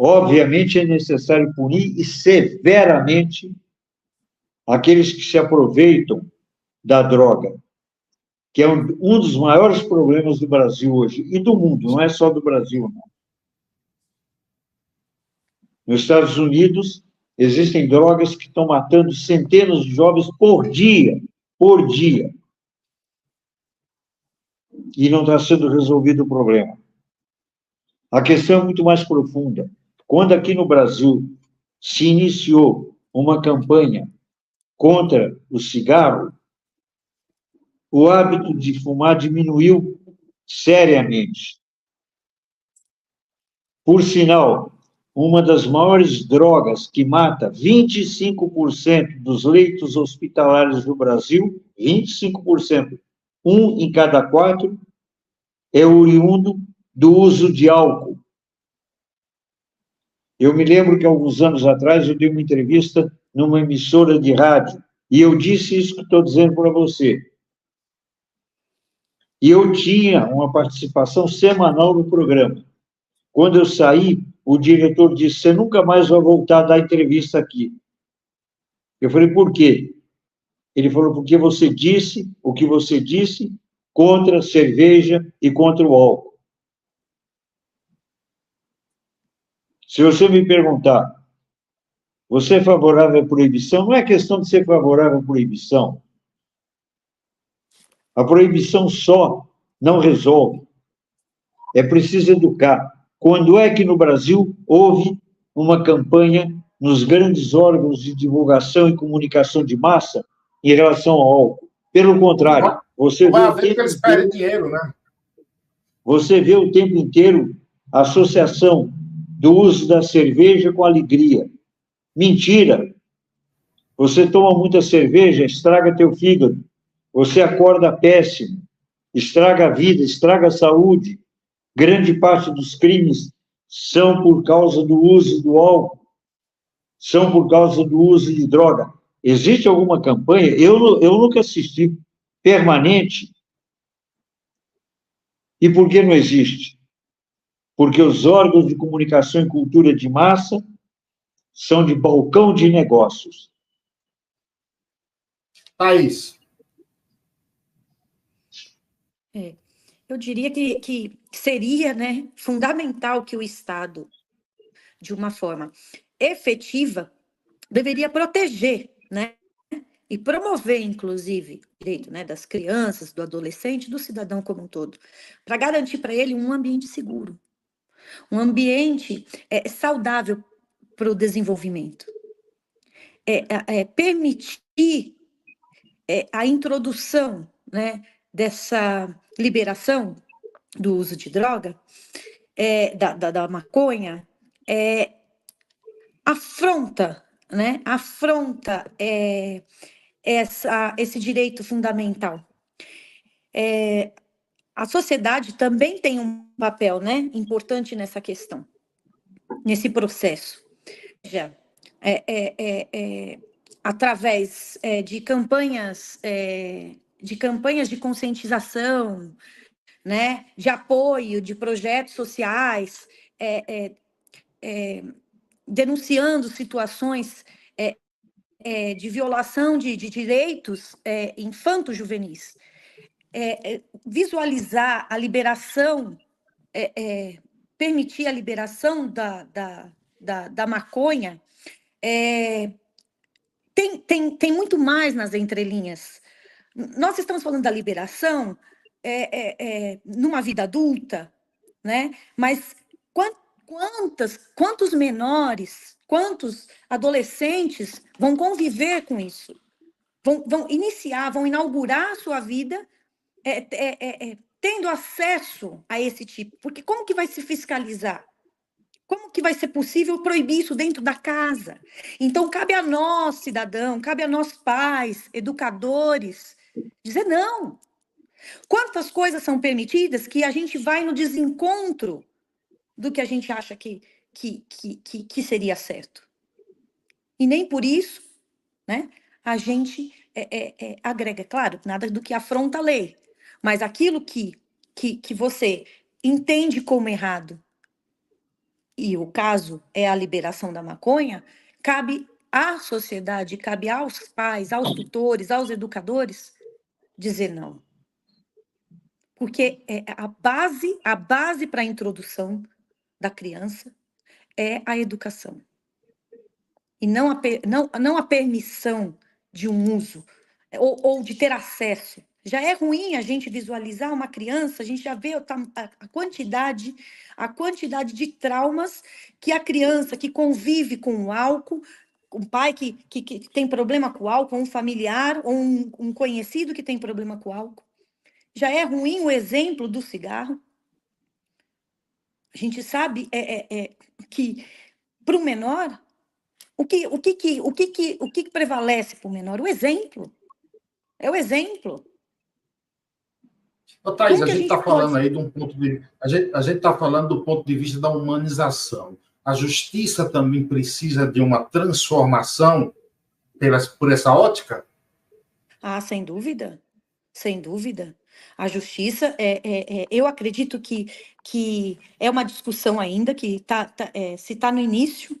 Obviamente é necessário punir e severamente aqueles que se aproveitam da droga, que é um dos maiores problemas do Brasil hoje, e do mundo, não é só do Brasil, não. Nos Estados Unidos, existem drogas que estão matando centenas de jovens por dia, e não está sendo resolvido o problema. A questão é muito mais profunda. Quando aqui no Brasil se iniciou uma campanha contra o cigarro, o hábito de fumar diminuiu seriamente. Por sinal, uma das maiores drogas que mata 25% dos leitos hospitalares do Brasil, 25%, 1 em cada 4, é oriundo do uso de álcool. Eu me lembro que, alguns anos atrás, eu dei uma entrevista numa emissora de rádio, e eu disse isso que estou dizendo para você. E eu tinha uma participação semanal no programa. Quando eu saí, o diretor disse, você nunca mais vai voltar a dar entrevista aqui. Eu falei, por quê? Ele falou, porque você disse o que você disse contra a cerveja e contra o álcool. Se você me perguntar, você é favorável à proibição? Não é questão de ser favorável à proibição. A proibição só não resolve. É preciso educar. Quando é que no Brasil houve uma campanha nos grandes órgãos de divulgação e comunicação de massa em relação ao álcool? Pelo contrário, você vê que eles perdem dinheiro, né? Você vê o tempo inteiro a associação do uso da cerveja com alegria. Mentira! Você toma muita cerveja, estraga teu fígado. Você acorda péssimo. estraga a vida, estraga a saúde. Grande parte dos crimes são por causa do uso do álcool, são por causa do uso de droga. Existe alguma campanha? Eu nunca assisti permanente. E por que não existe? Porque os órgãos de comunicação e cultura de massa são de balcão de negócios. Thaís. Eu diria que seria, né, fundamental que o Estado, de uma forma efetiva, deveria proteger, né, e promover, inclusive, o direito, né, das crianças, do adolescente, do cidadão como um todo, para garantir para ele um ambiente seguro, um ambiente saudável para o desenvolvimento. Permitir a introdução, né, dessa liberação do uso de droga, da maconha, afronta, né, esse direito fundamental. A sociedade também tem um papel, né, importante nessa questão, nesse processo. Já, através de campanhas de conscientização, né, de apoio, de projetos sociais, denunciando situações de violação de direitos infanto-juvenis, visualizar a liberação, permitir a liberação da maconha, tem muito mais nas entrelinhas. Nós estamos falando da liberação numa vida adulta, né? Mas quantos menores, quantos adolescentes vão conviver com isso? Vão iniciar, vão inaugurar a sua vida tendo acesso a esse tipo. Porque como que vai se fiscalizar? Como que vai ser possível proibir isso dentro da casa? Então, cabe a nós, cidadão, cabe a nós pais, educadores, dizer não. Quantas coisas são permitidas que a gente vai no desencontro do que a gente acha que seria certo? E nem por isso, né, a gente agrega. Claro, nada do que afronta a lei, mas aquilo que você entende como errado, e o caso é a liberação da maconha, cabe à sociedade, cabe aos pais, aos tutores, aos educadores, dizer não. Porque a base para a introdução da criança é a educação. E não a permissão de um uso, ou de ter acesso. Já é ruim a gente visualizar uma criança, a gente já vê a quantidade de traumas que a criança que convive com o álcool, um pai que tem problema com o álcool, um familiar, ou um conhecido que tem problema com o álcool. Já é ruim o exemplo do cigarro. A gente sabe que, para o menor, o que prevalece para o menor? O exemplo. É o exemplo. Ô, Thaís, a gente está falando aí de um ponto de... A gente está falando do ponto de vista da humanização. A justiça também precisa de uma transformação por essa ótica? Ah, sem dúvida. Sem dúvida. A justiça, eu acredito que é uma discussão ainda, que se está no início.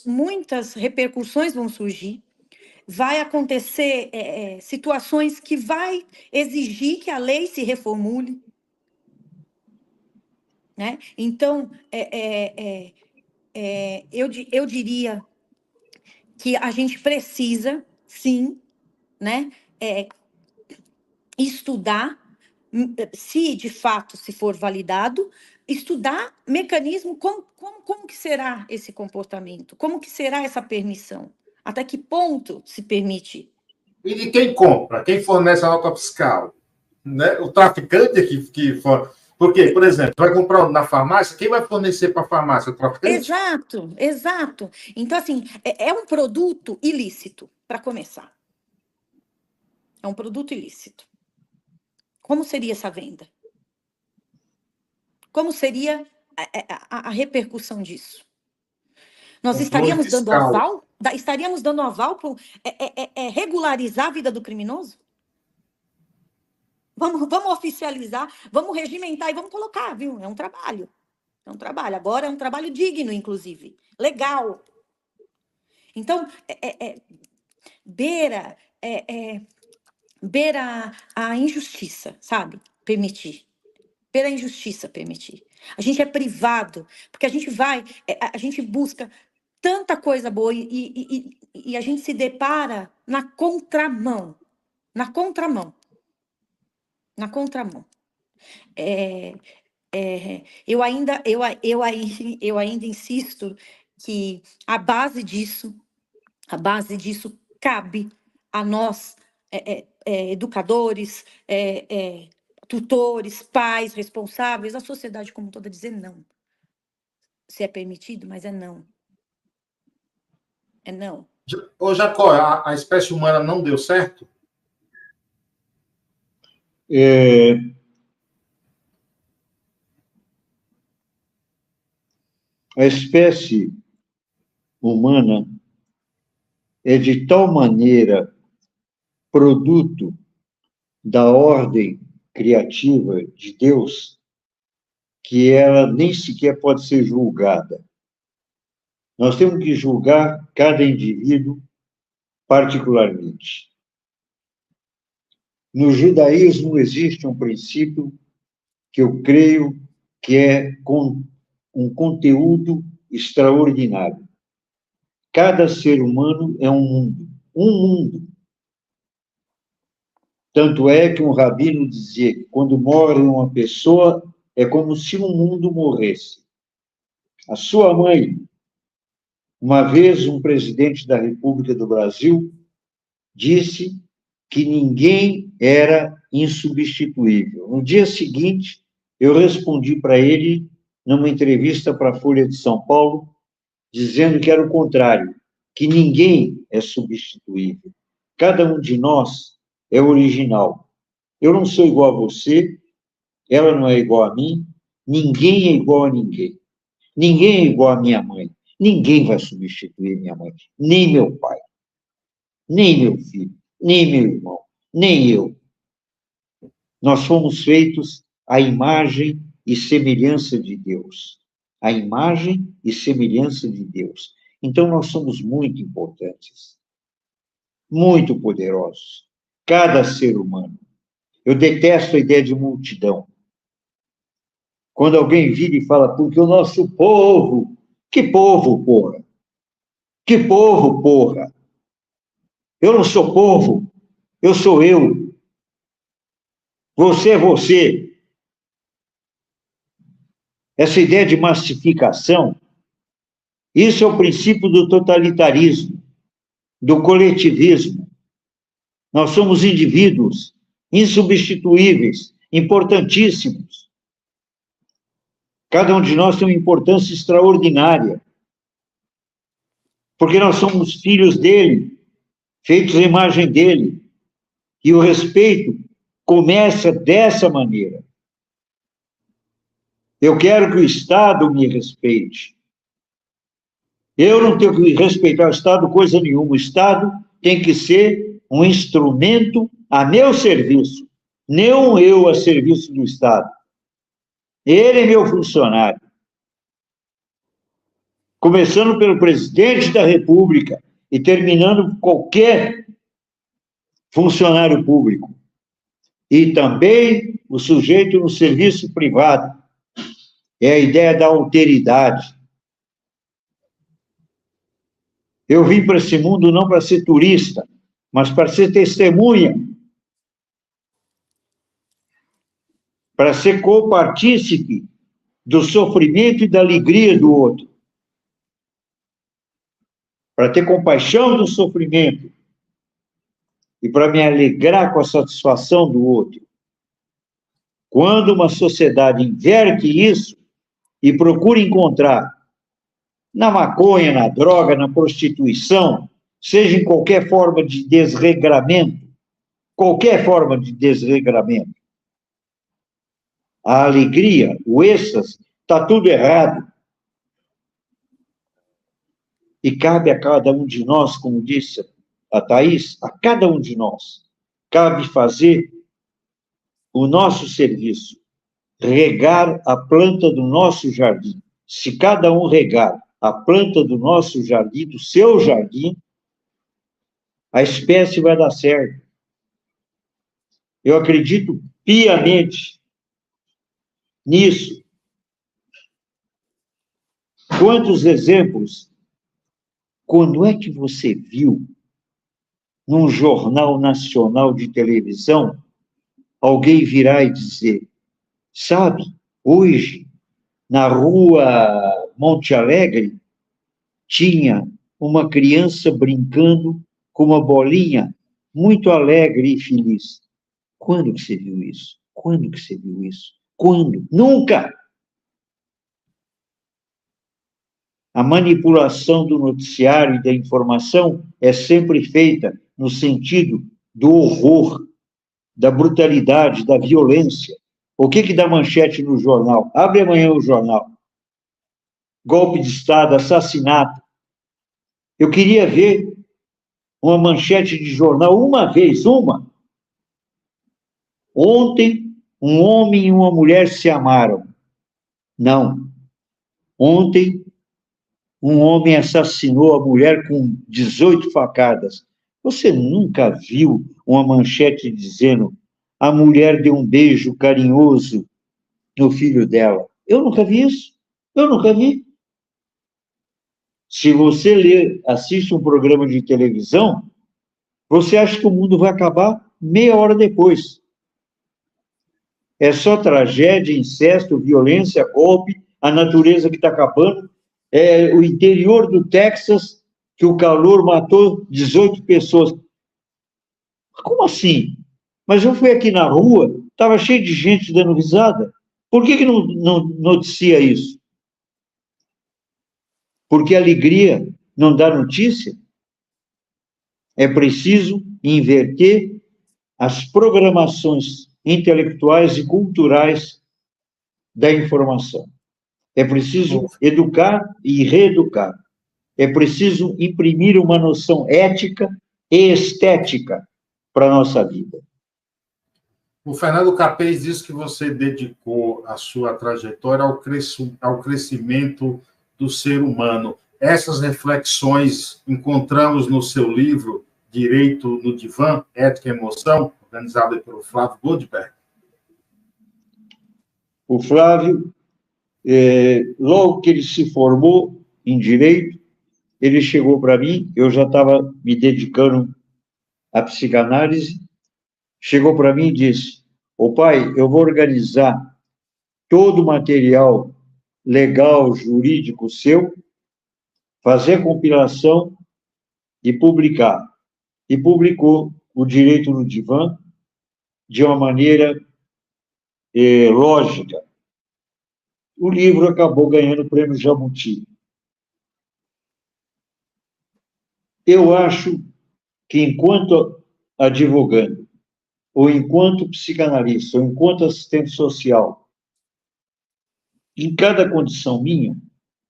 Muitas repercussões vão surgir. Vai acontecer situações que vai exigir que a lei se reformule, né? Então, eu diria que a gente precisa, sim, né, estudar, se de fato se for validado, estudar mecanismo, como que será esse comportamento, como que será essa permissão, até que ponto se permite. E de quem compra? Quem fornece a nota fiscal? Né? O traficante que for... Porque, por exemplo, vai comprar na farmácia, quem vai fornecer para a farmácia? O traficante? Exato. Então, assim, é um produto ilícito, para começar. é um produto ilícito. Como seria essa venda? Como seria a repercussão disso? Nós estaríamos dando aval? Estaríamos dando aval para regularizar a vida do criminoso? Vamos oficializar, vamos regimentar e vamos colocar, viu? É um trabalho. É um trabalho. Agora é um trabalho digno, inclusive. Legal. Então, beira a injustiça, sabe? Permitir. Beira a injustiça permitir. A gente é privado, porque a gente busca tanta coisa boa e a gente se depara na contramão. Na contramão. Na contramão. Eu ainda insisto que a base disso cabe a nós, educadores, tutores, pais, responsáveis, a sociedade como toda, dizer não. Se é permitido, mas é não. É não. Ô, Jacó, a espécie humana não deu certo? A espécie humana é de tal maneira produto da ordem criativa de Deus que ela nem sequer pode ser julgada. Nós temos que julgar cada indivíduo particularmente. No judaísmo existe um princípio que eu creio que é um conteúdo extraordinário. Cada ser humano é um mundo. Um mundo. Tanto é que um rabino dizia que quando morre uma pessoa, é como se um mundo morresse. A sua mãe, uma vez um presidente da República do Brasil, disse que ninguém era insubstituível. No dia seguinte, eu respondi para ele, numa entrevista para a Folha de São Paulo, dizendo que era o contrário, que ninguém é substituível. Cada um de nós é original. Eu não sou igual a você, ela não é igual a mim, ninguém é igual a ninguém. Ninguém é igual a minha mãe. Ninguém vai substituir minha mãe, nem meu pai, nem meu filho, nem meu irmão, nem eu. Nós fomos feitos à imagem e semelhança de Deus. A imagem e semelhança de Deus. Então, nós somos muito importantes, muito poderosos. Cada ser humano. Eu detesto a ideia de multidão. Quando alguém vira e fala, porque o nosso povo... Que povo, porra? Que povo, porra? Eu não sou povo, eu sou eu. Você é você. Essa ideia de massificação, isso é o princípio do totalitarismo, do coletivismo. Nós somos indivíduos insubstituíveis, importantíssimos. Cada um de nós tem uma importância extraordinária, porque nós somos filhos dele, feitos à imagem dele, e o respeito começa dessa maneira. Eu quero que o Estado me respeite. Eu não tenho que respeitar o Estado coisa nenhuma. O Estado tem que ser um instrumento a meu serviço, não eu a serviço do Estado. Ele é meu funcionário. Começando pelo presidente da República e terminando por qualquer funcionário público. E também o sujeito no serviço privado. É a ideia da alteridade. Eu vim para esse mundo não para ser turista, mas para ser testemunha. Para ser copartícipe do sofrimento e da alegria do outro. Para ter compaixão do sofrimento e para me alegrar com a satisfação do outro. Quando uma sociedade inverte isso e procura encontrar na maconha, na droga, na prostituição, seja em qualquer forma de desregramento, qualquer forma de desregramento. A alegria, o êxtase, está tudo errado. E cabe a cada um de nós, como disse a Thaís, a cada um de nós, cabe fazer o nosso serviço, regar a planta do nosso jardim. Se cada um regar a planta do nosso jardim, do seu jardim, a espécie vai dar certo. Eu acredito piamente nisso. Quantos exemplos? Quando é que você viu, num jornal nacional de televisão, alguém virar e dizer, sabe, hoje, na rua Monte Alegre, tinha uma criança brincando com uma bolinha, muito alegre e feliz. Quando que você viu isso? Quando que você viu isso? Quando? Nunca! A manipulação do noticiário e da informação é sempre feita no sentido do horror, da brutalidade, da violência. O que dá manchete no jornal? Abre amanhã o jornal. Golpe de Estado, assassinato. Eu queria ver uma manchete de jornal uma vez, uma. Ontem, um homem e uma mulher se amaram. Não. Ontem, um homem assassinou a mulher com 18 facadas. Você nunca viu uma manchete dizendo a mulher deu um beijo carinhoso no filho dela? Eu nunca vi isso. Eu nunca vi. Se você assiste um programa de televisão, você acha que o mundo vai acabar meia hora depois. É só tragédia, incesto, violência, golpe, a natureza que está acabando. É o interior do Texas, que o calor matou 18 pessoas. Como assim? Mas eu fui aqui na rua, estava cheio de gente dando risada. Por que não noticia isso? Porque a alegria não dá notícia? É preciso inverter as programações intelectuais e culturais da informação. É preciso educar e reeducar. É preciso imprimir uma noção ética e estética para a nossa vida. O Fernando Capês diz que você dedicou a sua trajetória ao crescimento do ser humano. Essas reflexões encontramos no seu livro Direito no Divã, Ética e Emoção, organizado pelo Flávio Goldberg. O Flávio, logo que ele se formou em Direito, ele chegou para mim, eu já estava me dedicando à psicanálise, chegou para mim e disse, ô pai, eu vou organizar todo o material legal, jurídico seu, fazer a compilação e publicar. E publicou o Direito no Divã de uma maneira lógica. O livro acabou ganhando o prêmio Jabuti. Eu acho que, enquanto advogando, ou enquanto psicanalista, ou enquanto assistente social, em cada condição minha,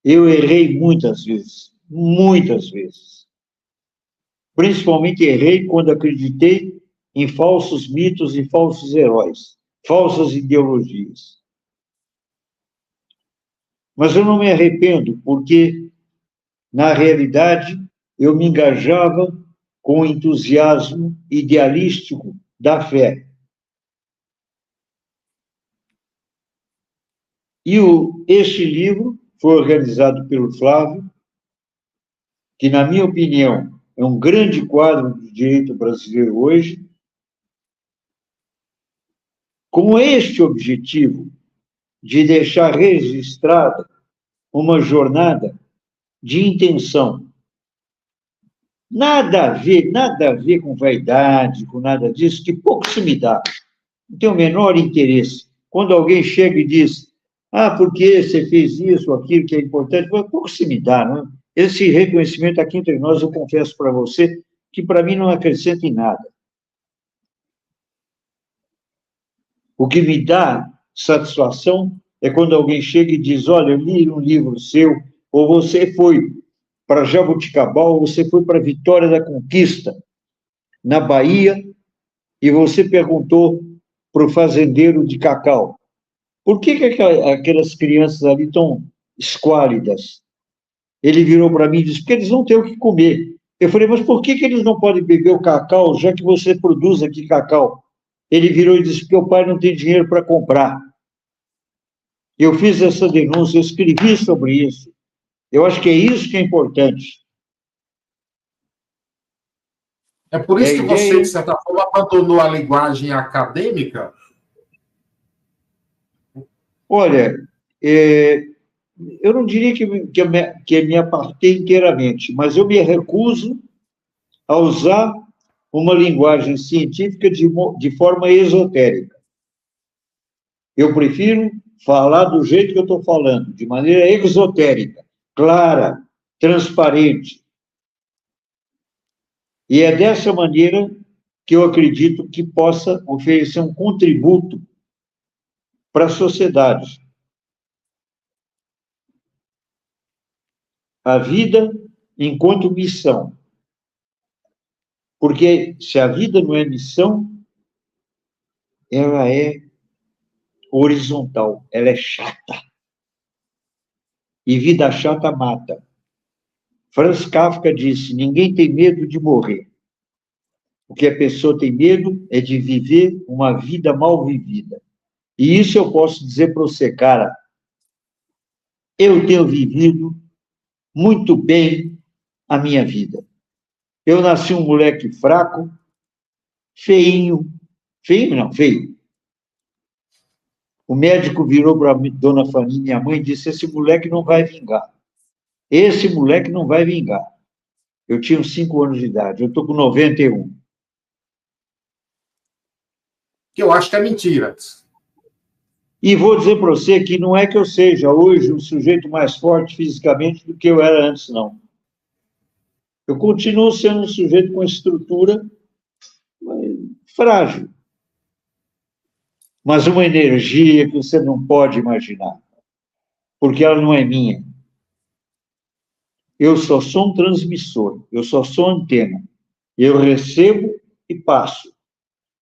eu errei muitas vezes. Muitas vezes. Principalmente errei quando acreditei em falsos mitos e falsos heróis, falsas ideologias. Mas eu não me arrependo, porque, na realidade, eu me engajava com o entusiasmo idealístico da fé. E este livro foi organizado pelo Flávio, que, na minha opinião, é um grande quadro do direito brasileiro hoje, com este objetivo de deixar registrada uma jornada de intenção. Nada a ver com vaidade, com nada disso, que pouco se me dá. Não tenho o menor interesse. Quando alguém chega e diz, porque você fez isso, aquilo que é importante, pouco se me dá, não é? Esse reconhecimento aqui entre nós, eu confesso para você, que para mim não acrescenta em nada. O que me dá satisfação é quando alguém chega e diz, olha, eu li um livro seu, ou você foi para Jaboticabal, ou você foi para Vitória da Conquista, na Bahia, e você perguntou para o fazendeiro de cacau, por que aquelas crianças ali estão esquálidas? Ele virou para mim e disse, porque eles não têm o que comer. Eu falei, mas por que eles não podem beber o cacau, já que você produz aqui cacau? Ele virou e disse, porque o pai não tem dinheiro para comprar. Eu fiz essa denúncia, eu escrevi sobre isso. Eu acho que é isso que é importante. É por isso que você, de certa forma, abandonou a linguagem acadêmica? Olha, eu não diria que me apartei inteiramente, mas eu me recuso a usar uma linguagem científica de forma esotérica. Eu prefiro falar do jeito que eu estou falando, de maneira exotérica, clara, transparente. E é dessa maneira que eu acredito que possa oferecer um contributo para a sociedade. A vida enquanto missão. Porque se a vida não é missão, ela é horizontal, ela é chata. E vida chata mata. Franz Kafka disse, ninguém tem medo de morrer. O que a pessoa tem medo é de viver uma vida mal vivida. E isso eu posso dizer para você, cara, eu tenho vivido muito bem a minha vida. Eu nasci um moleque fraco, feio. O médico virou para dona Fanny, minha mãe, e disse, esse moleque não vai vingar. Esse moleque não vai vingar. Eu tinha 5 anos de idade, eu estou com 91. Que eu acho que é mentira. E vou dizer para você que não é que eu seja hoje um sujeito mais forte fisicamente do que eu era antes, não. Eu continuo sendo um sujeito com estrutura frágil, mas uma energia que você não pode imaginar, porque ela não é minha. Eu só sou um transmissor, eu só sou antena. Eu recebo e passo.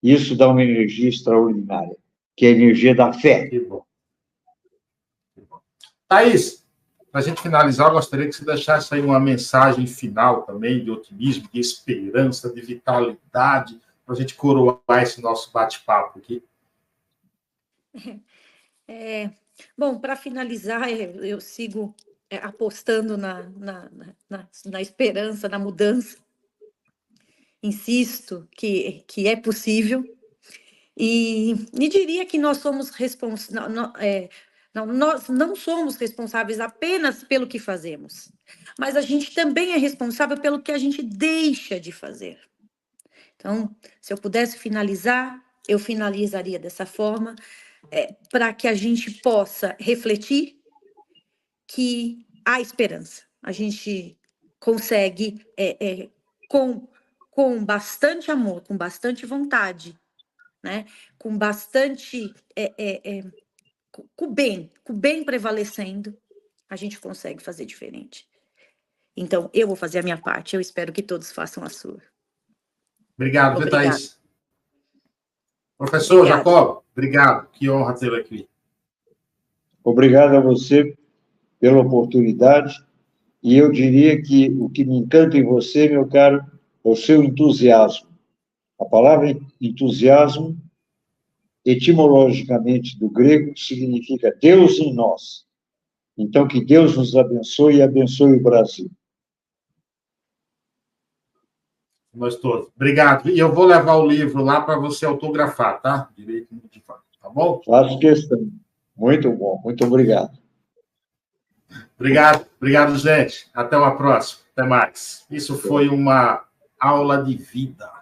Isso dá uma energia extraordinária, que é a energia da fé. Que bom. Que bom. Thaís, para a gente finalizar, eu gostaria que você deixasse aí uma mensagem final também de otimismo, de esperança, de vitalidade, para a gente coroar esse nosso bate-papo aqui. Bom, para finalizar, eu sigo apostando na esperança, na mudança. Insisto que é possível. E diria que nós somos nós não somos responsáveis apenas pelo que fazemos, mas a gente também é responsável pelo que a gente deixa de fazer. Então, se eu pudesse finalizar, eu finalizaria dessa forma, para que a gente possa refletir que há esperança. A gente consegue, com bastante amor, com bastante vontade, né? Com bastante... com o bem prevalecendo, a gente consegue fazer diferente. Então, eu vou fazer a minha parte, eu espero que todos façam a sua. Obrigado, Thaís. Professor Jacob, obrigado. Que honra tê-lo aqui. Obrigado a você pela oportunidade. E eu diria que o que me encanta em você, meu caro, é o seu entusiasmo. A palavra entusiasmo, etimologicamente do grego, significa Deus em nós. Então, que Deus nos abençoe e abençoe o Brasil. Nós todos. Obrigado. E eu vou levar o livro lá para você autografar, tá? Direito de fato. Tá bom? Faço questão. Muito bom. Muito obrigado. Obrigado. Obrigado, gente. Até uma próxima. Até mais. Isso foi uma aula de vida.